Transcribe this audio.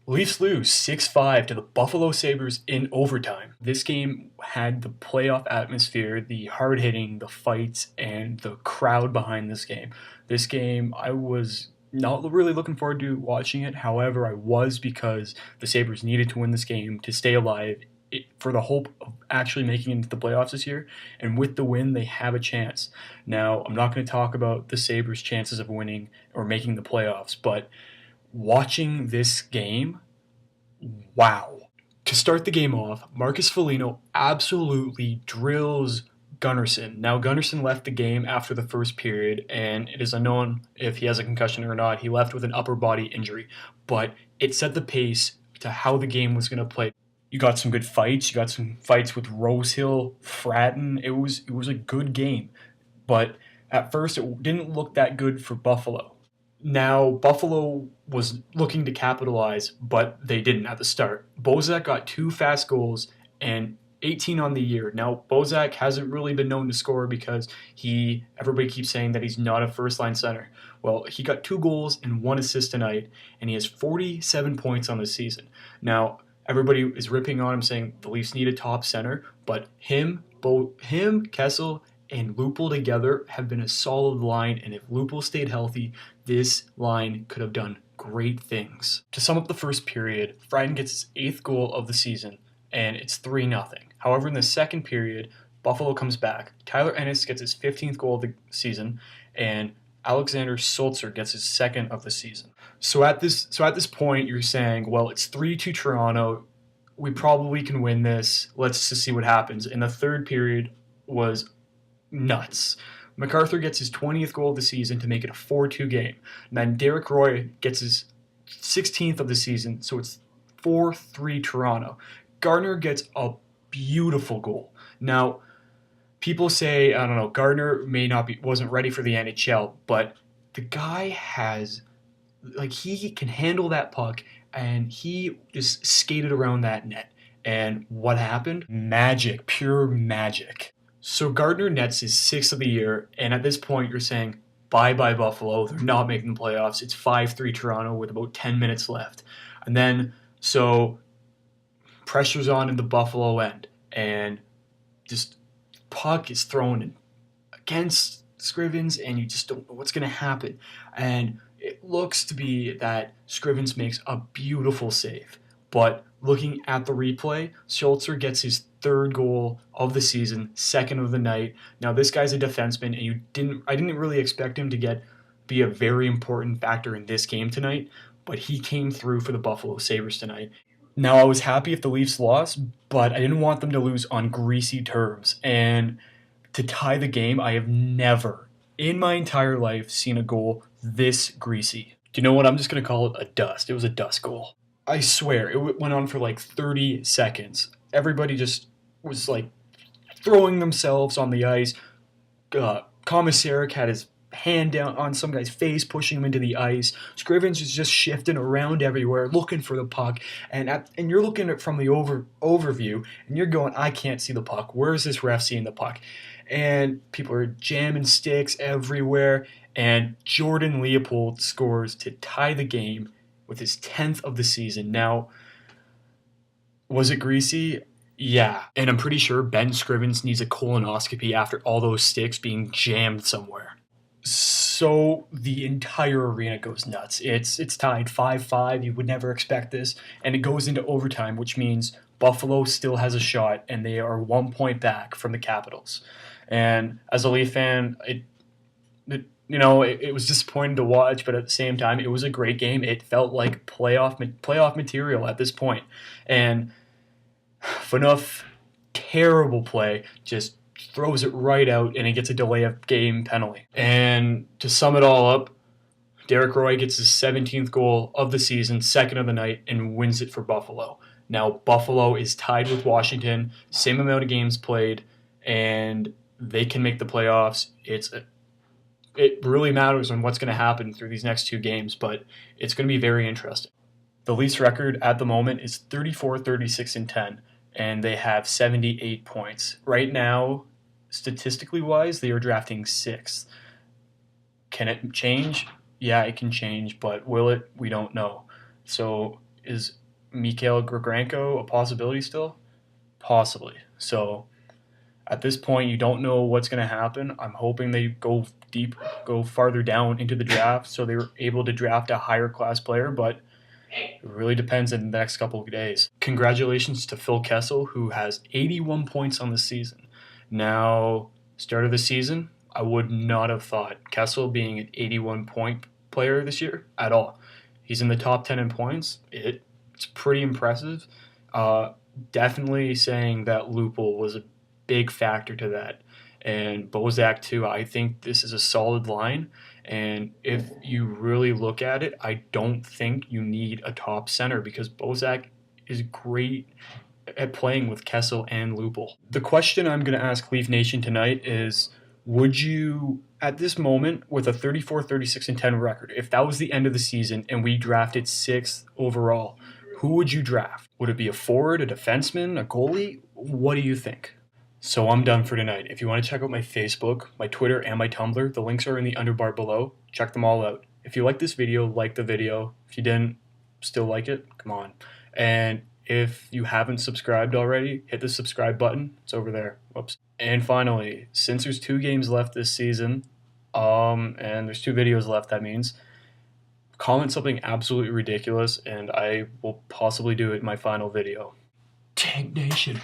Leafs lose 6-5 to the Buffalo Sabres in overtime. This game had the playoff atmosphere, the hard hitting, the fights, and the crowd behind this game. This game, I was not really looking forward to watching it. However, I was because the Sabres needed to win this game to stay alive for the hope of actually making it into the playoffs this year. And with the win, they have a chance. Now, I'm not going to talk about the Sabres' chances of winning or making the playoffs, but watching this game, wow. To start the game off, Marcus Foligno absolutely drills Gunnarsson. Now, Gunnarsson left the game after the first period, and it is unknown if he has a concussion or not. He left with an upper body injury, but it set the pace to how the game was going to play. You got some good fights. You got some fights with Rosehill, Fratton. It was a good game, but at first it didn't look that good for Buffalo. Now, Buffalo was looking to capitalize, but they didn't at the start. Bozak got two fast goals and 18 on the year. Now, Bozak hasn't really been known to score because everybody keeps saying that he's not a first line center. Well, he got two goals and one assist tonight, and he has 47 points on the season. Now, everybody is ripping on him, saying the Leafs need a top center, but Kessel, and Lupul together have been a solid line, and if Lupul stayed healthy, this line could have done great things. To sum up the first period, Fratton gets his 8th goal of the season, and it's 3-0. However, in the second period, Buffalo comes back. Tyler Ennis gets his 15th goal of the season, and Alexander Sulzer gets his 2nd of the season. So at this point, you're saying, well, it's 3-2 Toronto. We probably can win this. Let's just see what happens. And the third period was nuts. MacArthur gets his 20th goal of the season to make it a 4-2 game. And then Derek Roy gets his 16th of the season, so it's 4-3 Toronto. Gardner gets a beautiful goal. Now, people say, I don't know, Gardner wasn't ready for the NHL, but the guy he can handle that puck, and he just skated around that net. And what happened? Magic, pure magic. So Gardner nets his 6th of the year, and at this point you're saying, bye-bye Buffalo, they're not making the playoffs. It's 5-3 Toronto with about 10 minutes left. And then, so pressure's on in the Buffalo end, and just puck is thrown in against Scrivens, and you just don't know what's going to happen. And it looks to be that Scrivens makes a beautiful save. But looking at the replay, Sulzer gets his 3rd goal of the season, 2nd of the night. Now, this guy's a defenseman, and I didn't really expect him to be a very important factor in this game tonight, but he came through for the Buffalo Sabres tonight. Now, I was happy if the Leafs lost, but I didn't want them to lose on greasy terms. And to tie the game, I have never, in my entire life, seen a goal this greasy. Do you know what? I'm just going to call it a dust. It was a dust goal. I swear, it went on for like 30 seconds. Everybody just was like throwing themselves on the ice. Komisarek had his hand down on some guy's face, pushing him into the ice. Scrivens is just shifting around everywhere, looking for the puck. And you're looking at it from the overview, and you're going, I can't see the puck. Where is this ref seeing the puck? And people are jamming sticks everywhere. And Jordan Leopold scores to tie the game with his 10th of the season. Now, was it greasy? Yeah. And I'm pretty sure Ben Scrivens needs a colonoscopy after all those sticks being jammed somewhere. So the entire arena goes nuts. It's tied 5-5. You would never expect this. And it goes into overtime, which means Buffalo still has a shot, and they are 1 point back from the Capitals. And as a Leaf fan, it was disappointing to watch, but at the same time, it was a great game. It felt like playoff material at this point. And Phaneuf, terrible play, just throws it right out, and he gets a delay of game penalty. And to sum it all up, Derek Roy gets his 17th goal of the season, 2nd of the night, and wins it for Buffalo. Now, Buffalo is tied with Washington, same amount of games played, and they can make the playoffs. It really matters on what's going to happen through these next 2 games, but it's going to be very interesting. The Leafs record at the moment is 34-36-10, and they have 78 points. Right now, statistically wise, they are drafting 6th. Can it change? Yeah, it can change, but will it? We don't know. So Is Mikhail Grigranko a possibility still? Possibly. So at this point, you don't know what's going to happen. I'm hoping they go deep, go farther down into the draft, so they were able to draft a higher class player, but it really depends in the next couple of days. Congratulations to Phil Kessel, who has 81 points on the season. Now, start of the season, I would not have thought Kessel being an 81 point player this year at all. He's in the top 10 in points. It's pretty impressive. Uh, Definitely saying that Lupul was a big factor to that. And Bozak, too. I think this is a solid line. And if you really look at it, I don't think you need a top center because Bozak is great at playing with Kessel and Lupul. The question I'm going to ask Leaf Nation tonight is, would you, at this moment, with a 34, 36, and 10 record, if that was the end of the season and we drafted 6th overall, who would you draft? Would it be a forward, a defenseman, a goalie? What do you think? So I'm done for tonight. If you want to check out my Facebook, my Twitter, and my Tumblr, the links are in the underbar below. Check them all out. If you like this video, like the video. If you didn't, still like it, come on. And if you haven't subscribed already, hit the subscribe button. It's over there. Whoops. And finally, since there's 2 games left this season, and there's 2 videos left, that means, comment something absolutely ridiculous, and I will possibly do it in my final video. Tank Nation.